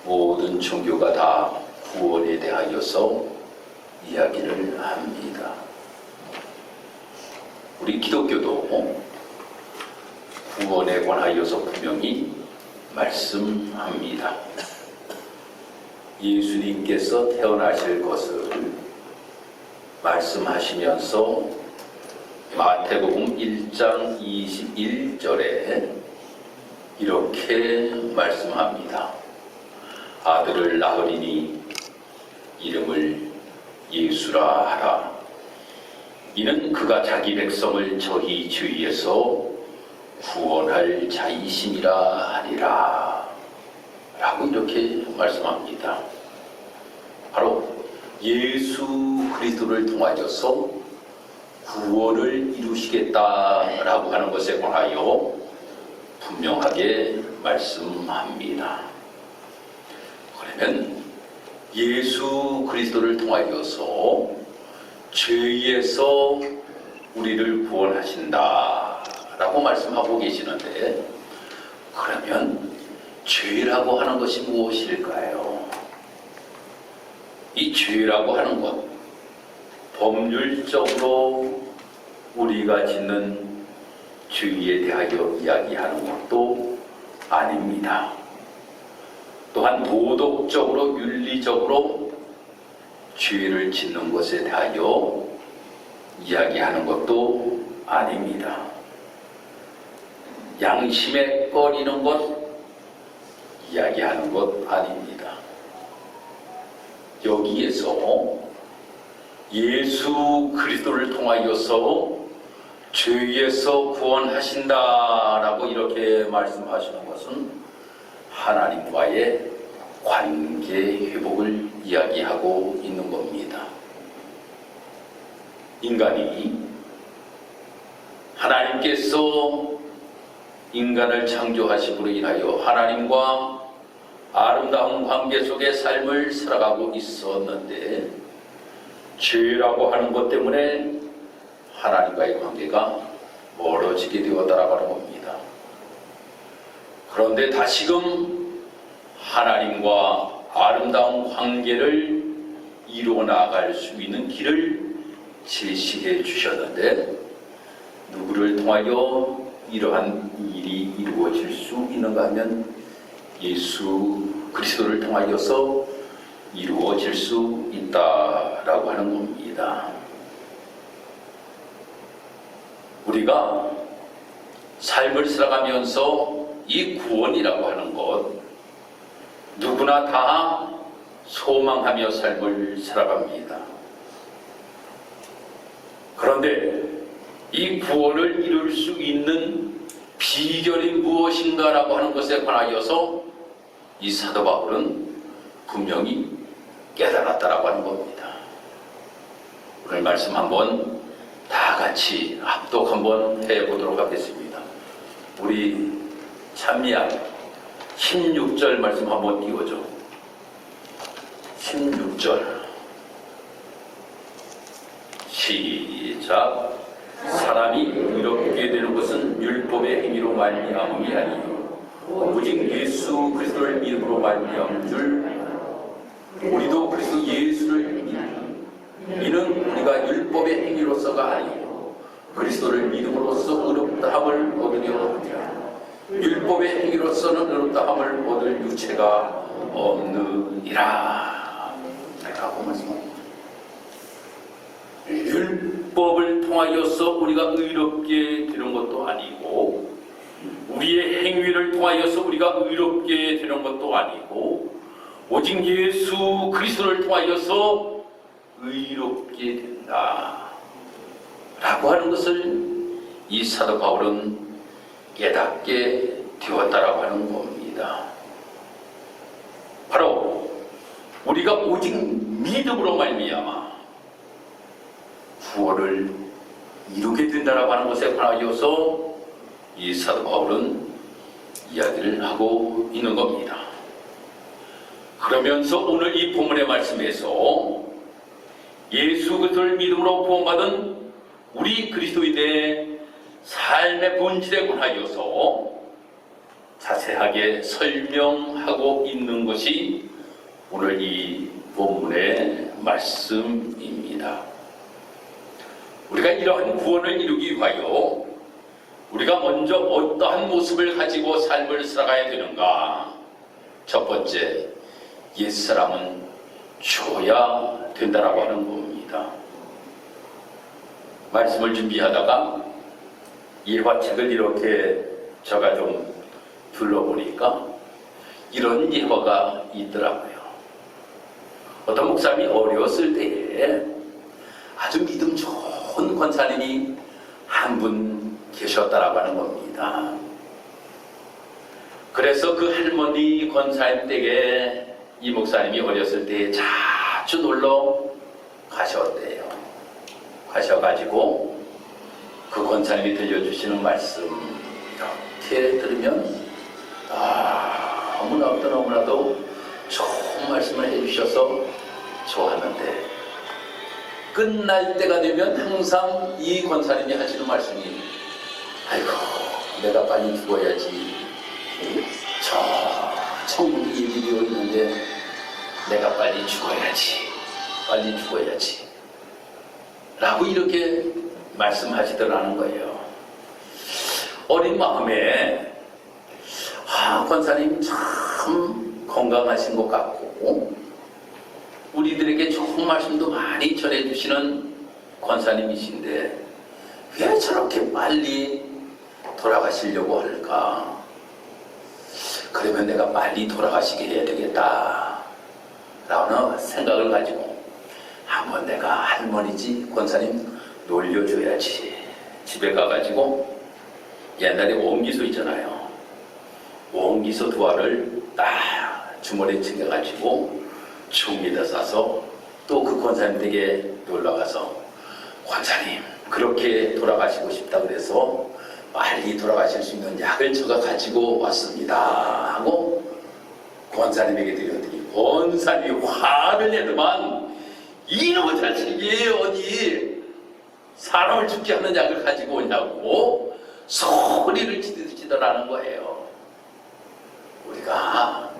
모든 종교가 다 구원에 대하여서 이야기를 합니다. 우리 기독교도 구원에 관하여서 분명히 말씀합니다. 예수님께서 태어나실 것을 말씀하시면서 마태복음 1장 21절에 이렇게 말씀합니다. 아들을 낳으리니 이름을 예수라 하라. 이는 그가 자기 백성을 저희 주위에서 구원할 자이심이라 하리라. 라고 이렇게 말씀합니다. 바로 예수 그리스도를 통하여서 구원을 이루시겠다라고 하는 것에 관하여 분명하게 말씀합니다. 그러면 예수 그리스도를 통하여서 죄에서 우리를 구원하신다 라고 말씀하고 계시는데, 그러면 죄라고 하는 것이 무엇일까요? 이 죄라고 하는 것, 법률적으로 우리가 짓는 죄에 대하여 이야기하는 것도 아닙니다. 또한 도덕적으로 윤리적으로 죄를 짓는 것에 대하여 이야기하는 것도 아닙니다. 양심에 꺼리는 것 이야기하는 것 아닙니다. 여기에서 예수 그리스도를 통하여서 죄에서 구원하신다라고 이렇게 말씀하시는 것은 하나님과의 관계 회복을 이야기하고 있는 겁니다. 인간이 하나님께서 인간을 창조하심으로 인하여 하나님과 아름다운 관계 속의 삶을 살아가고 있었는데, 죄라고 하는 것 때문에 하나님과의 관계가 멀어지게 되었다라고 하는 겁니다. 그런데 다시금 하나님과 아름다운 관계를 이루어 나아갈 수 있는 길을 제시해 주셨는데, 누구를 통하여 이러한 일이 이루어질 수 있는가 하면 예수 그리스도를 통하여서 이루어질 수 있다라고 하는 겁니다. 우리가 삶을 살아가면서 이 구원이라고 하는 것, 누구나 다 소망하며 삶을 살아갑니다. 그런데 이 구원을 이룰 수 있는 비결이 무엇인가라고 하는 것에 관하여서 이 사도 바울은 분명히 깨달았다라고 하는 겁니다. 오늘 말씀 한번 다 같이 합독 한번 해보도록 하겠습니다. 우리 찬미한 16절 말씀 한번 띄워줘. 16절 시작. 사람이 의롭게 되는 것은 율법의 행위로 말미암음이 아니요 오직 예수 그리스도를 믿음으로 말미암은 줄. 우리도 그리스도 예수를 믿는 이는 우리가 율법의 행위로서가 아니요 그리스도를 믿음으로써 의롭다함을 얻으려 하냐. 율법의 행위로서는 의롭다함을 얻을 유체가 없느니라 라고 말씀합니다. 율법을 통하여서 우리가 의롭게 되는 것도 아니고, 우리의 행위를 통하여서 우리가 의롭게 되는 것도 아니고, 오직 예수 그리스도를 통하여서 의롭게 된다 라고 하는 것을 이 사도 바울은 깨닫게 되었다라고 하는 겁니다. 바로 우리가 오직 믿음으로 말미암아 구원을 이루게 된다라고 하는 것에 관하여서 이 사도 바울은 이야기를 하고 있는 겁니다. 그러면서 오늘 이 본문의 말씀에서 예수 그리스도를 믿음으로 구원받은 우리 그리스도인의 삶의 본질에 관하여서 자세하게 설명하고 있는 것이 오늘 이 본문의 말씀입니다. 우리가 이러한 구원을 이루기 위하여 우리가 먼저 어떠한 모습을 가지고 삶을 살아가야 되는가? 첫 번째, 옛사람은 죽어야 된다라고 하는 겁니다. 말씀을 준비하다가 예화책을 이렇게 제가 좀 둘러보니까 이런 예화가 있더라고요. 어떤 목사님이 어렸을 때에 아주 믿음 좋은 권사님이 한 분 계셨다라고 하는 겁니다. 그래서 그 할머니 권사님 댁에 이 목사님이 어렸을 때 자주 놀러 가셨대요. 가셔가지고 그 권사님이 들려주시는 말씀 이렇게 들으면 너무나도 좋은 말씀을 해주셔서 좋았는데 끝날 때가 되면 항상 이 권사님이 하시는 말씀이 아이고 내가 빨리 죽어야지, 저 천국이 예비되어 있는데 내가 빨리 죽어야지 라고 이렇게 말씀하시더라는 거예요. 어린 마음에 권사님 참 건강하신 것 같고 우리들에게 좋은 말씀도 많이 전해주시는 권사님이신데 왜 저렇게 빨리 돌아가시려고 할까? 그러면 내가 빨리 돌아가시게 해야 되겠다 라는 생각을 가지고 한번 내가 할머니지 권사님 놀려줘야지. 집에 가가지고 옛날에 옹기소 있잖아요. 옹기소 두 알을 딱 주머니에 챙겨가지고 종이에다 싸서 또 그 권사님 댁에 놀러가서 권사님 그렇게 돌아가시고 싶다 그래서 빨리 돌아가실 수 있는 약을 제가 가지고 왔습니다 하고 권사님에게 드렸더니 권사님이 화를 내더만 이놈의 자식이 어디 사람을 죽게 하는 약을 가지고 오냐고 소리를 지르시더라는 거예요. 우리가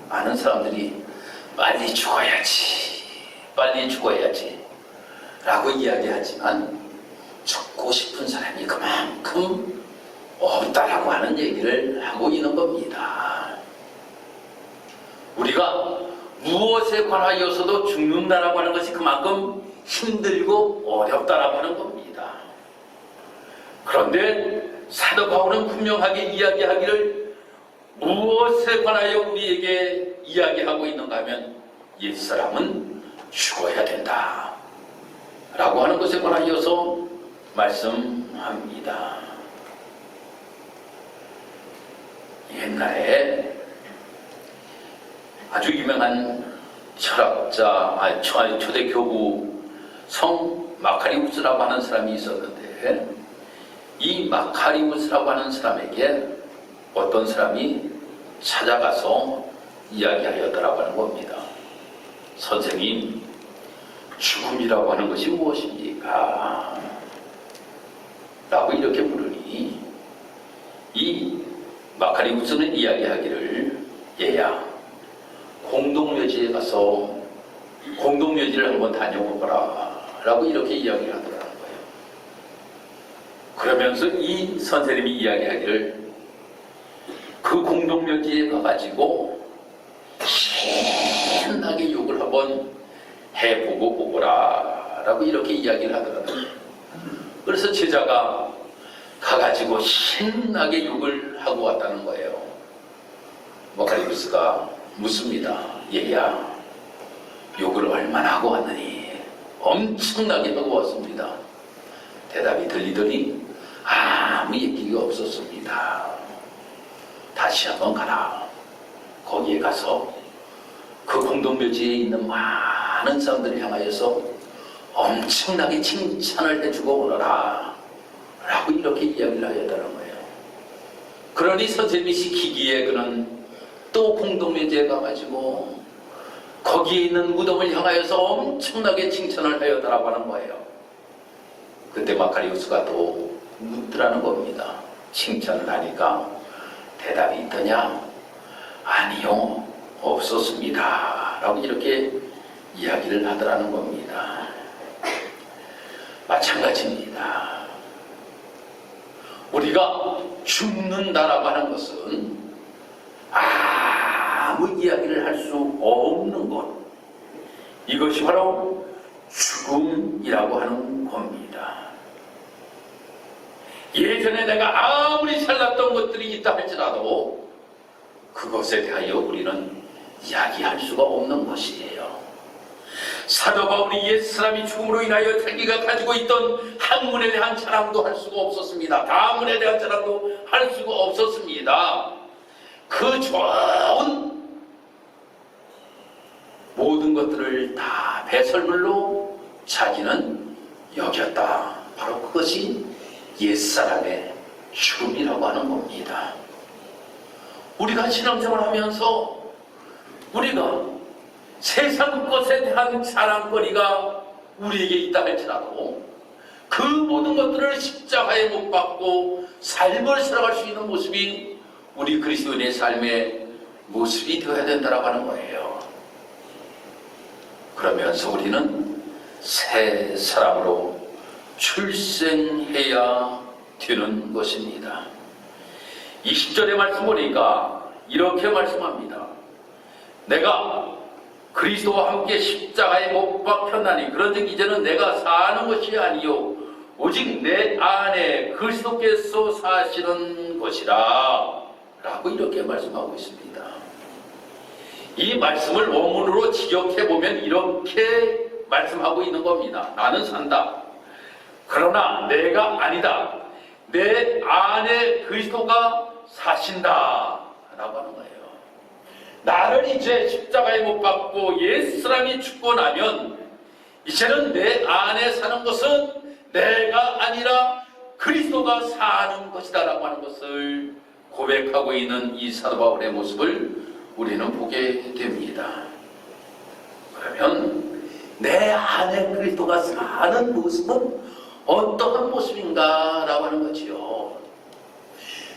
많은 사람들이 빨리 죽어야지 라고 이야기하지만 죽고 싶은 사람이 그만큼 없다라고 하는 얘기를 하고 있는 겁니다. 우리가 무엇에 관하여서도 죽는다라고 하는 것이 그만큼 힘들고 어렵다라고 하는 겁니다. 그런데 사도 바울은 분명하게 이야기하기를 무엇에 관하여 우리에게 이야기하고 있는가 하면 옛사람은 죽어야 된다 라고 하는 것에 관하여서 말씀합니다. 옛날에 아주 유명한 철학자, 초대 교부 성 마카리우스라고 하는 사람이 있었는데 이 마카리우스라고 하는 사람에게 어떤 사람이 찾아가서 이야기하였더라고 하는 겁니다. 선생님, 죽음이라고 하는 것이 무엇입니까? 라고 이렇게 물으니 이 마카리우스는 이야기하기를 얘야 공동묘지에 가서 공동묘지를 한번 다녀오거라 라고 이렇게 이야기를 하더라는 거예요. 그러면서 이 선생님이 이야기하기를 그 공동묘지에 가가지고 신나게 욕을 한번 해보고 오거라 라고 이렇게 이야기를 하더라고요. 그래서 제자가 가가지고 신나게 욕을 하고 왔다는 거예요. 마카리우스가 묻습니다. 얘야 욕을 얼마나 하고 왔느니? 엄청나게 하고 왔습니다. 대답이 들리더니 아무 얘기가 없었습니다. 다시 한번 가라. 거기에 가서 그 공동묘지에 있는 많은 사람들을 향하여서 엄청나게 칭찬을 해주고 오너라 라고 이렇게 이야기를 하였다는 거예요. 그러니 선생님이 시키기에 그는 또 공동묘지에 가가지고 거기에 있는 무덤을 향하여서 엄청나게 칭찬을 하였다라고 하는 거예요. 그때 마카리우스가 또 묻더라는 겁니다. 칭찬을 하니까 대답이 있더냐? 아니요, 없었습니다. 라고 이렇게 이야기를 하더라는 겁니다. 마찬가지입니다. 우리가 죽는다라고 하는 것은 아무 이야기를 할 수 없는 것, 이것이 바로 죽음이라고 하는 겁니다. 예전에 내가 아무리 잘났던 것들이 있다 할지라도 그것에 대하여 우리는 이야기할 수가 없는 것이에요. 사도 바울이 옛사람이 죽음으로 인하여 자기가 가지고 있던 학문에 대한 자랑도 할 수가 없었습니다. 가문에 대한 자랑도 할 수가 없었습니다. 그 좋은 모든 것들을 다 배설물로 자기는 여겼다. 바로 그것이 옛사람의 죽음이라고 하는 겁니다. 우리가 신앙생활을 하면서 우리가 세상 것에 대한 자랑거리가 우리에게 있다 할지라도 그 모든 것들을 십자가에 못 박고 삶을 살아갈 수 있는 모습이 우리 그리스도인의 삶의 모습이 되어야 된다고 하는 거예요. 그러면서 우리는 새 사람으로 출생해야 되는 것입니다. 20절의 말씀 보니까 이렇게 말씀합니다. 내가 그리스도와 함께 십자가에 못 박혔나니 그런즉 이제는 내가 사는 것이 아니요 오직 내 안에 그리스도께서 사시는 것이라 라고 이렇게 말씀하고 있습니다. 이 말씀을 원문으로 직역해보면 이렇게 말씀하고 있는 겁니다. 나는 산다. 그러나 내가 아니다. 내 안에 그리스도가 사신다 라고 하는 거예요. 나를 이제 십자가에 못 박고 옛사람이 죽고 나면 이제는 내 안에 사는 것은 내가 아니라 그리스도가 사는 것이다 라고 하는 것을 고백하고 있는 이 사도 바울의 모습을 우리는 보게 됩니다. 그러면 내 안에 그리스도가 사는 모습은 어떠한 모습인가 라고 하는 거지요.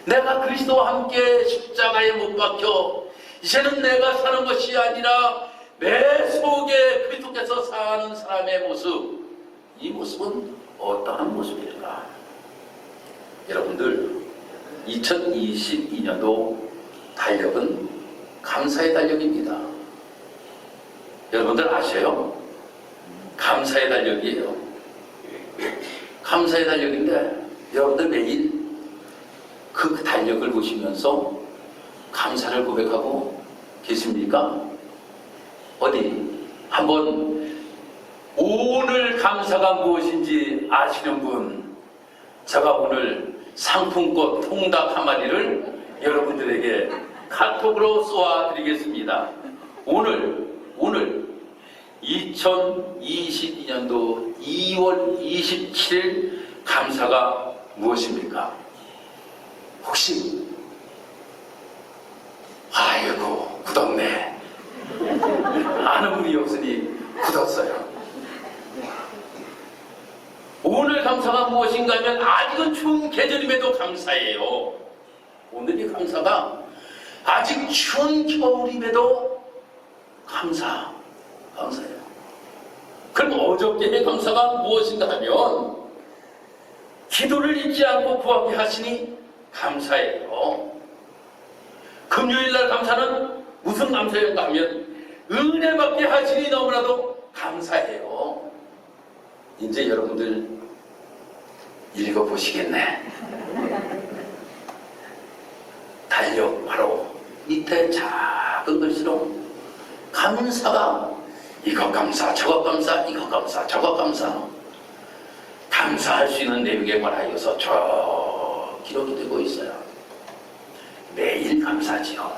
내가 그리스도와 함께 십자가에 못 박혀 이제는 내가 사는 것이 아니라 내 속에 그리스도께서 사는 사람의 모습, 이 모습은 어떠한 모습일까? 여러분들 2022년도 달력은 감사의 달력입니다. 여러분들 아세요? 감사의 달력이에요. 감사의 달력인데 여러분들 매일 그 달력을 보시면서 감사를 고백하고 계십니까? 어디 한번 오늘 감사가 무엇인지 아시는 분, 제가 오늘 상품권 통닭 한 마리를 여러분들에게 카톡으로 쏘아드리겠습니다. 오늘 2022년도 2월 27일 감사가 무엇입니까? 혹시 아이고 굳었네. 아는 분이 없으니 굳었어요. 오늘 감사가 무엇인가 하면 아직은 추운 계절임에도 감사해요. 오늘의 감사가 아직 추운 겨울임에도 감사해요. 그럼 어저께의 감사가 무엇인가 하면 기도를 잊지 않고 구하게 하시니 감사해요. 금요일날 감사는 무슨 감사인가 하면 은혜 받게 하시니 너무나도 감사해요. 이제 여러분들 읽어보시겠네. 달력 바로 밑에 작은 글씨로 감사가 이거 감사, 저거 감사, 이거 감사, 저거 감사, 감사할 수 있는 내용에 관하여서 쭉 기록이 되고 있어요. 매일 감사지요.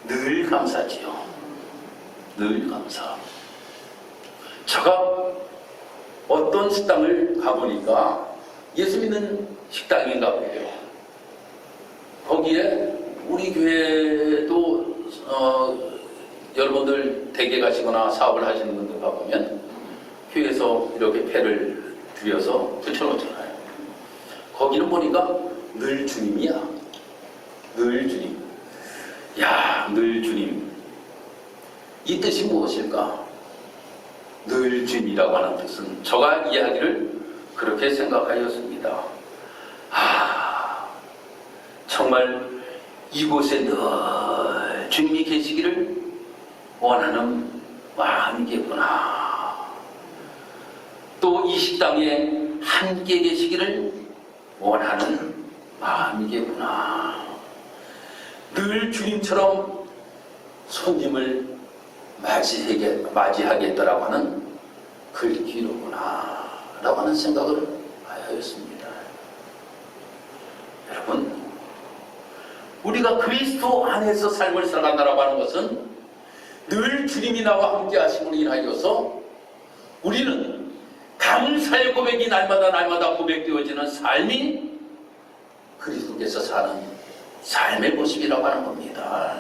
늘 감사지요. 늘 감사. 제가 어떤 식당을 가보니까 예수 믿는 식당인가 보여요. 거기에 우리 교회도 여러분들 댁에 가시거나 사업을 하시는 분들 가보면 교회에서 이렇게 배를 들여서 붙여놓잖아요. 거기는 보니까 늘 주님이야. 늘 주님. 야, 늘 주님. 이 뜻이 무엇일까? 늘 주님이라고 하는 뜻은 저가 이야기를 그렇게 생각하였습니다. 정말 이곳에 늘 주님이 계시기를 원하는 마음이겠구나. 또 이 식당에 함께 계시기를 원하는 마음이겠구나. 늘 주님처럼 손님을 맞이하겠다라고 하는 글귀로구나 라고 하는 생각을 하였습니다. 여러분, 우리가 그리스도 안에서 삶을 살아간다라고 하는 것은 늘 주님이 나와 함께 하심으로 인하여서 우리는 감사의 고백이 날마다 고백되어지는 삶이 그리스도께서 사는 삶의 모습이라고 하는 겁니다.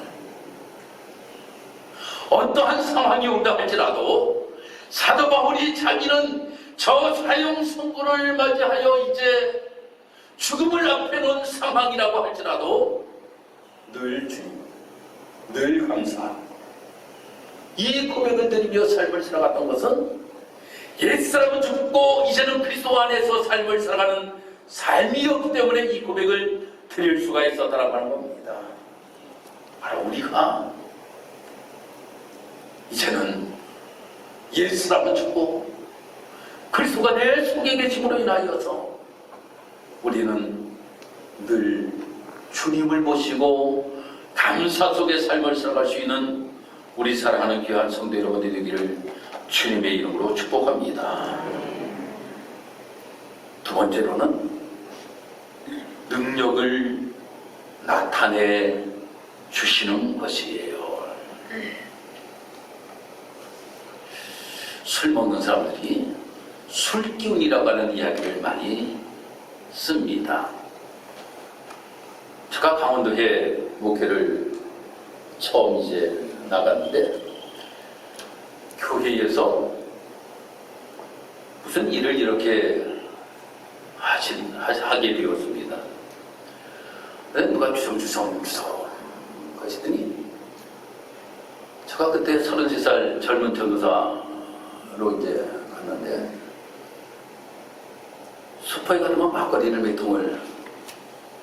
어떠한 상황이 온다 할지라도 사도 바울이 자기는 저 사형 선고를 맞이하여 이제 죽음을 앞에 놓은 상황이라고 할지라도 늘 주님, 늘 감사, 이 고백을 드리며 삶을 살아갔던 것은 옛사람은 죽고 이제는 그리스도 안에서 삶을 살아가는 삶이었기 때문에 이 고백을 드릴 수가 있었다라고 하는 겁니다. 바로 우리가 이제는 옛사람은 죽고 그리스도가 내 속에 계심으로 인하여서 우리는 늘 주님을 모시고 감사 속에 삶을 살아갈 수 있는 우리 사랑하는 귀한 성도 여러분들이 되기를 주님의 이름으로 축복합니다. 두 번째로는 능력을 나타내 주시는 것이에요. 술 먹는 사람들이 술기운이라고 하는 이야기를 많이 씁니다. 제가 강원도에 목회를 처음 이제 나갔는데 교회에서 무슨 일을 이렇게 하게 되었습니다. 누가 주섬주섬 하시더니 제가 그때 33살 젊은 전도사로 이제 갔는데 슈퍼에 가면 막걸리를 몇 통을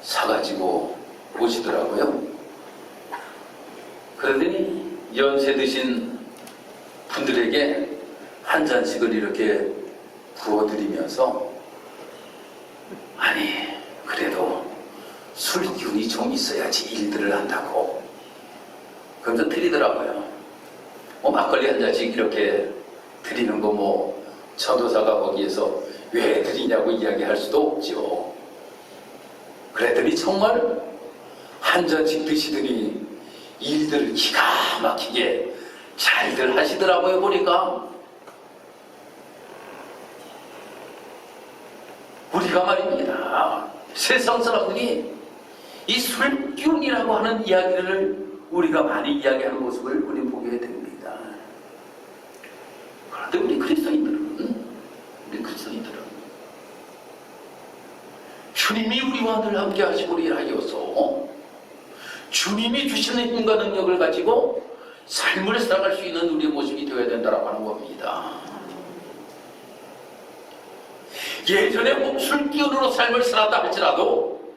사가지고 오시더라고요. 그러더니 연세 드신 분들에게 한 잔씩을 이렇게 부어드리면서 아니 그래도 술 기운이 좀 있어야지 일들을 한다고 그러면서 드리더라고요. 막걸리 한 잔씩 이렇게 드리는 거 전도사가 거기에서 왜 드리냐고 이야기할 수도 없죠. 그랬더니 정말 한 잔씩 드시더니 일들을 기가 막히게 잘들 하시더라고요. 보니까 우리가 말입니다. 세상 사람들이 이 술기운이라고 하는 이야기를 우리가 많이 이야기하는 모습을 우리 보게 됩니다. 그런데 우리 그리스도인들은 주님이 우리와 늘 함께 하시고 일하여서 주님이 주시는 힘과 능력을 가지고 삶을 살아갈 수 있는 우리의 모습이 되어야 된다고 하는 겁니다. 예전에 술기운으로 삶을 살았다 할지라도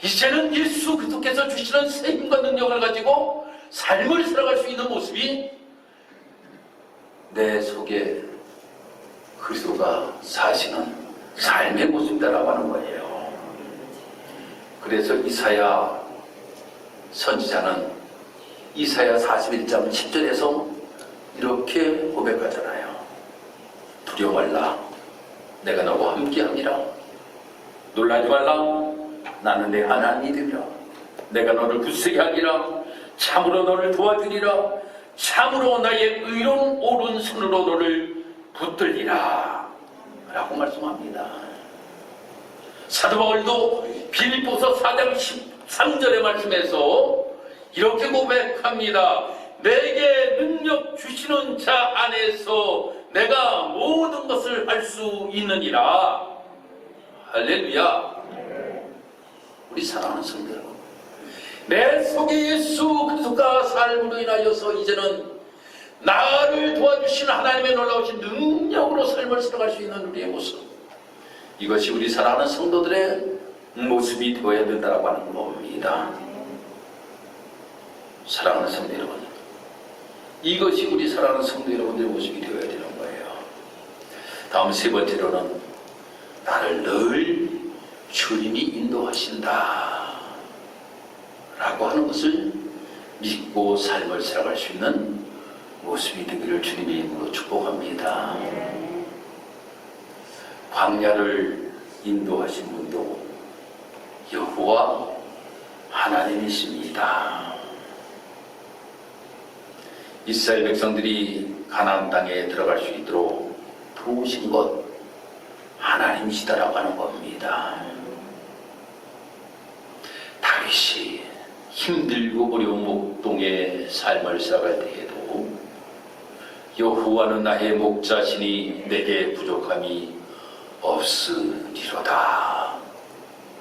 이제는 예수 그리스도께서 주시는 새 힘과 능력을 가지고 삶을 살아갈 수 있는 모습이 내 속에 그리스도가 사시는 삶의 모습이라고 하는 거예요. 그래서 이사야 선지자는 이사야 41장 10절에서 이렇게 고백하잖아요. 두려워 말라. 내가 너와 함께하니라. 놀라지 말라. 나는 내 하나님이라. 내가 너를 굳세게 하리라. 참으로 너를 도와주리라. 참으로 나의 의로운 오른손으로 너를 붙들리라 라고 말씀합니다. 사도 바울도 빌립보서 4장 13절의 말씀에서 이렇게 고백합니다. 내게 능력 주시는 자 안에서 내가 모든 것을 할 수 있느니라. 할렐루야. 우리 사랑하는 성도 여러분, 내 속에 예수 그리스도가 삶으로 인하여서 이제는 나를 도와주신 하나님의 놀라우신 능력으로 삶을 살아갈 수 있는 우리의 모습, 이것이 우리 사랑하는 성도들의 모습이 되어야 된다고 하는 겁니다. 사랑하는 성도 여러분, 이것이 우리 사랑하는 성도 여러분들의 모습이 되어야 되는 거예요. 다음 세 번째로는 나를 늘 주님이 인도하신다 라고 하는 것을 믿고 삶을 살아갈 수 있는 모습이 되기를 주님의 이름으로 축복합니다. 광야를 인도하신 분도 여호와 하나님이십니다. 이스라엘 백성들이 가나안 땅에 들어갈 수 있도록 도우신 것 하나님이시다라고 하는 겁니다. 다윗이 힘들고 어려운 목동의 삶을 살아갈 때에도 여호와는 나의 목자시니 내게 부족함이 없으리로다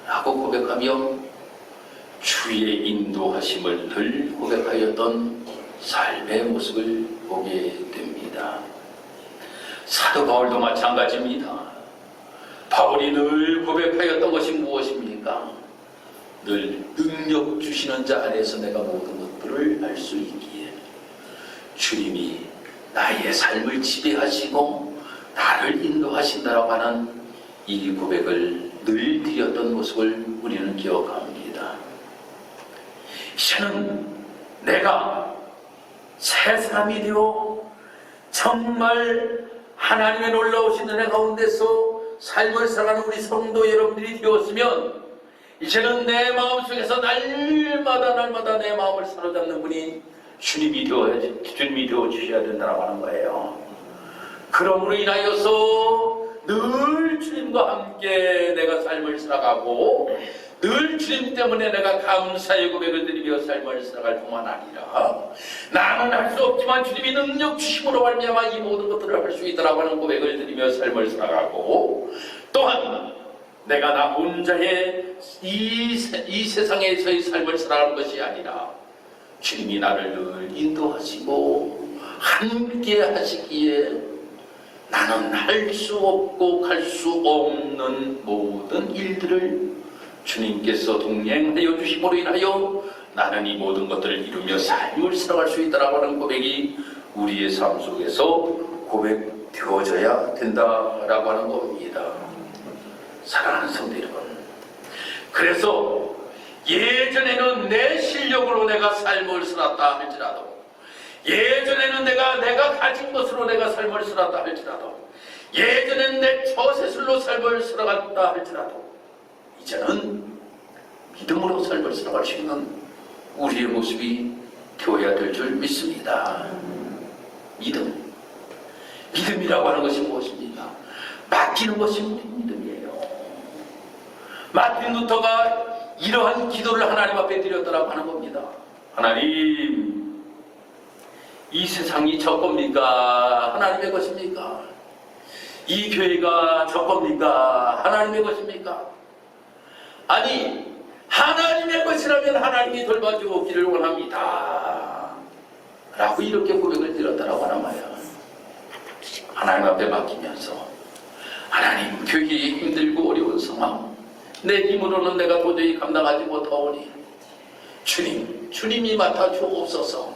라고 고백하며 주의 인도하심을 늘 고백하였던 삶의 모습을 보게 됩니다. 사도 바울도 마찬가지입니다. 바울이 늘 고백하였던 것이 무엇입니까? 늘 능력 주시는 자 안에서 내가 모든 것들을 알 수 있기에 주님이 나의 삶을 지배하시고 나를 인도하신다라고 하는 이 고백을 늘 드렸던 모습을 우리는 기억합니다. 이제는 내가 새 사람이 되어 정말 하나님의 놀라우신 은혜 가운데서 삶을 살아가는 우리 성도 여러분들이 되었으면 이제는 내 마음속에서 날마다 내 마음을 사로잡는 분이 주님이 되어 주셔야 된다고 하는 거예요. 그러므로 인하여서 늘 주님과 함께 내가 삶을 살아가고 늘 주님 때문에 내가 감사의 고백을 드리며 삶을 살아갈 뿐만 아니라 나는 할 수 없지만 주님이 능력 주심으로 말미암아 이 모든 것들을 할 수 있다라고 하는 고백을 드리며 삶을 살아가고, 또한 내가 나 혼자의 이 세상에서의 삶을 살아가는 것이 아니라 주님이 나를 늘 인도하시고 함께 하시기에 나는 할 수 없고 갈 수 없는 모든 일들을 주님께서 동행하여 주심으로 인하여 나는 이 모든 것들을 이루며 삶을 살아갈 수 있다라고 하는 고백이 우리의 삶 속에서 고백되어져야 된다라고 하는 겁니다. 사랑하는 성도 여러분, 그래서 예전에는 내 실력으로 내가 삶을 살았다 할지라도, 예전에는 내가 가진 것으로 내가 삶을 살았다 할지라도, 예전에는 내 처세술로 삶을 살아갔다 할지라도, 이제는 믿음으로 삶을 살아갈 수 있는 우리의 모습이 되어야 될 줄 믿습니다. 믿음이라고 하는 것이 무엇입니까? 맡기는 것이 믿음이에요. 마틴 루터가 이러한 기도를 하나님 앞에 드렸다라고 하는 겁니다. 하나님, 이 세상이 저 겁니까? 하나님의 것입니까? 이 교회가 저 겁니까? 하나님의 것입니까? 아니, 하나님의 것이라면 하나님이 돌봐주기를 원합니다 라고 이렇게 고백을 드렸다라고 하는 거예요. 하나님 앞에 맡기면서, 하나님, 교회에 힘들고 어려운 상황, 내 힘으로는 내가 도저히 감당하지 못하오니 주님이 맡아주옵소서.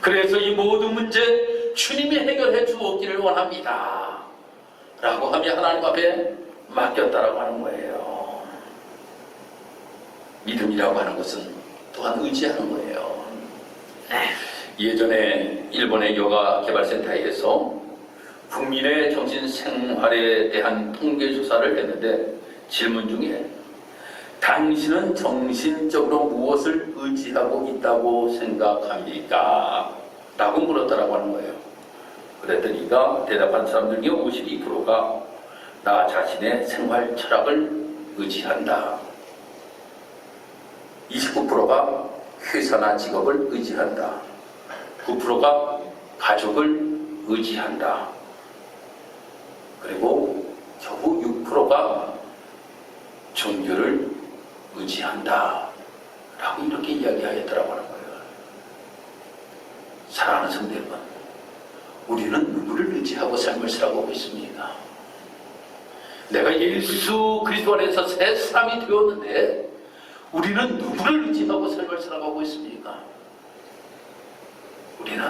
그래서 이 모든 문제 주님이 해결해 주었기를 원합니다 라고 하며 하나님 앞에 맡겼다라고 하는 거예요. 믿음이라고 하는 것은 또한 의지하는 거예요. 예전에 일본의 요가 개발센터에서 국민의 정신생활에 대한 통계조사를 했는데 질문 중에 당신은 정신적으로 무엇을 의지하고 있다고 생각합니까? 라고 물었다라고 하는 거예요. 그랬더니 대답한 사람들 중에 52%가 나 자신의 생활 철학을 의지한다. 29%가 회사나 직업을 의지한다. 9%가 가족을 의지한다. 그리고 겨우 6%가 종교를 의지한다 라고 라고 이렇게 이야기하였더라고 하는 거예요. 사랑하는 성도 여러분, 우리는 누구를 의지하고 삶을 살아가고 있습니까? 내가 예수 그리스도 안에서 새 사람이 되었는데 우리는 누구를 의지하고 삶을 살아가고 있습니까? 우리는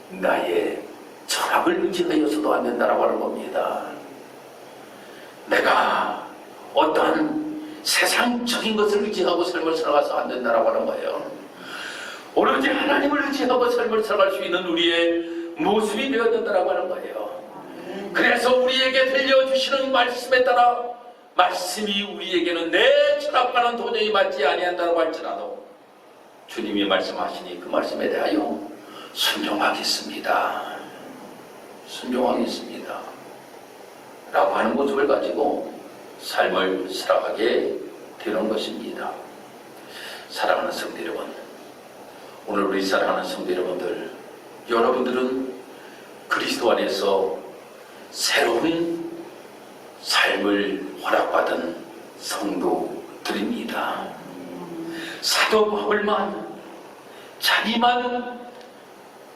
나의 철학을 의지하여서도 안 된다고 하는 겁니다. 내가 어떠한 세상적인 것을 의지하고 삶을 살아가서 안 된다고 하는 거예요. 오로지 하나님을 의지하고 삶을 살아갈 수 있는 우리의 모습이 되어야 된다고 하는 거예요. 그래서 우리에게 들려주시는 말씀에 따라 말씀이 우리에게는 내 철학과는 도저히 맞지 아니한다고 할지라도 주님이 말씀하시니 그 말씀에 대하여 순종하겠습니다. 순종하겠습니다. 라고 하는 모습을 가지고 삶을 살아가게 되는 것입니다. 사랑하는 성도 여러분, 오늘 우리 사랑하는 성도 여러분들, 여러분들은 그리스도 안에서 새로운 삶을 허락받은 성도들입니다. 사도 바울만 자기만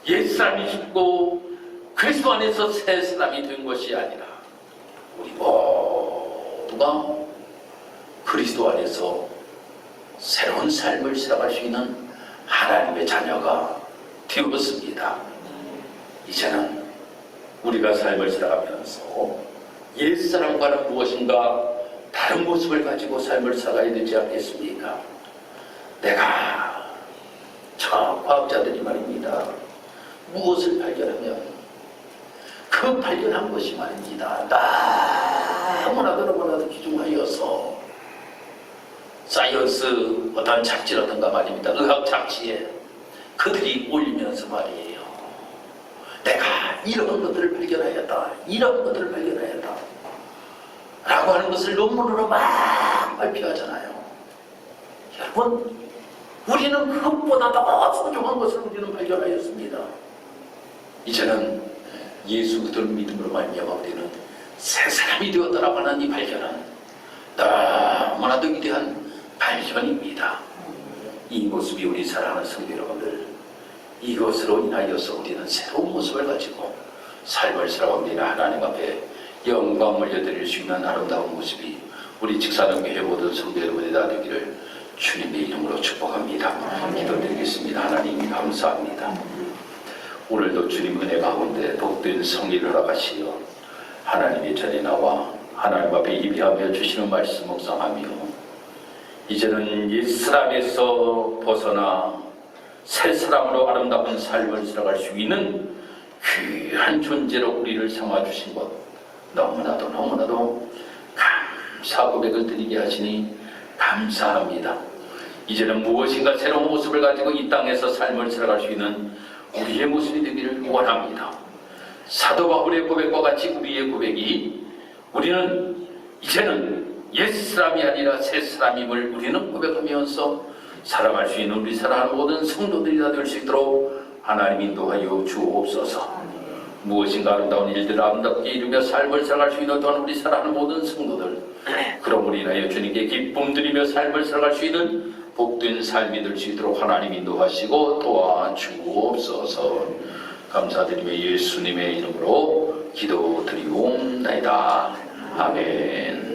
옛사람이시고 그리스도 안에서 새 사람이 된 것이 아니라 우리 모두가 그리스도 안에서 새로운 삶을 살아갈 수 있는 하나님의 자녀가 되었습니다. 이제는 우리가 삶을 살아가면서 옛사람과는 무엇인가 다른 모습을 가지고 삶을 살아가야 되지 않겠습니까? 내가 저 과학자들이 말입니다. 무엇을 발견하면 그 발견한 것이 말입니다. 너무나도 귀중하여서 사이언스 어떤 잡지라든가 말입니다. 의학 잡지에 그들이 올리면서 말이에요. 내가 이런 것들을 발견하였다. 이런 것들을 발견하였다. 라고 하는 것을 논문으로 막 발표하잖아요. 여러분, 우리는 그것보다 더 소중한 것을 우리는 발견하였습니다. 이제는 예수 그들 믿음으로 말미암아 우리는 새 사람이 되었다라고 하는 이 발견은 너무나도 위대한 발견입니다. 이 모습이 우리 사랑하는 성도 여러분들, 이것으로 인하여서 우리는 새로운 모습을 가지고 삶을 살아갑니다. 하나님 앞에 영광 올려드릴 수 있는 아름다운 모습이 우리 직사동교회 모든 성도 여러분이 다 되기를 주님의 이름으로 축복합니다. 기도드리겠습니다. 하나님 감사합니다. 오늘도 주님 은혜 가운데 복된 성리를 허락하시어 하나님의 전에 나와 하나님 앞에 예배하며 주시는 말씀 묵상하며 이제는 옛사람에서 벗어나 새 사람으로 아름다운 삶을 살아갈 수 있는 귀한 존재로 우리를 삼아주신 것 너무나도 감사 고백을 드리게 하시니 감사합니다. 이제는 무엇인가 새로운 모습을 가지고 이 땅에서 삶을 살아갈 수 있는 우리의 모습이 되기를 원합니다. 사도 바울의 고백과 같이 우리의 고백이 우리는 이제는 옛사람이 아니라 새사람임을 우리는 고백하면서 살아갈 수 있는 우리 사랑하는 모든 성도들이 다 될 수 있도록 하나님 인도하여 주옵소서. 무엇인가 아름다운 일들을 아름답게 이루며 삶을 살아갈 수 있는 또한 우리 사랑하는 모든 성도들, 그러므로 인하여 주님께 기쁨 드리며 삶을 살아갈 수 있는 복된 삶이 될 수 있도록 하나님 인도하시고 도와주옵소서. 감사드리며 예수님의 이름으로 기도드리옵나이다. 아멘.